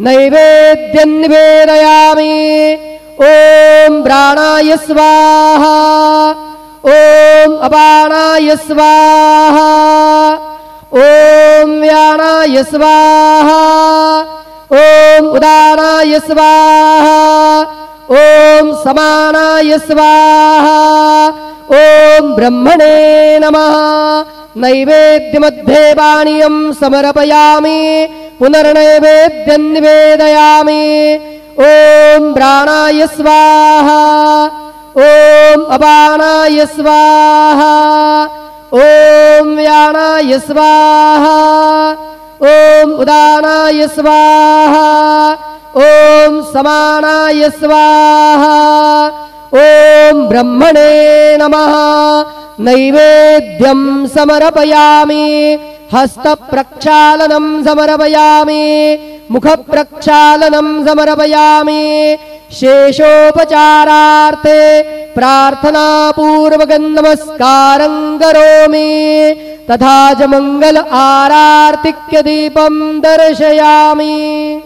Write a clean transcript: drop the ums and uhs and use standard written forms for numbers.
नैवेद्यं निवेदयामि। ॐ प्राणाय स्वाहा। ॐ अपानाय स्वाहा। ॐ व्यानाय स्वाहा। ॐ उदानाय स्वाहा। ॐ समानाय स्वाहा। ॐ ब्रह्मणे नमः। नैवेद्यमध्ये पानीयं समर्पयामि। पुनर्नैवेद्यं निवेदयामि। ॐ प्राणाय स्वाहा। ॐ अपानाय स्वाहा। ॐ व्यानाय स्वाहा। ॐ उदानाय स्वाहा। ॐ समानाय स्वाहा। ॐ ब्रह्मणे नमः। नैवेद्यं समर्पयामि। हस्तप्रक्षालनं समर्पयामि। मुखप्रक्षालनं समर्पयामि। शेषोपचारार्थे प्रार्थनापूर्वकं नमस्कारं करोमि। तथा च मंगल आरार्तिक्य दीपं दर्शयामि।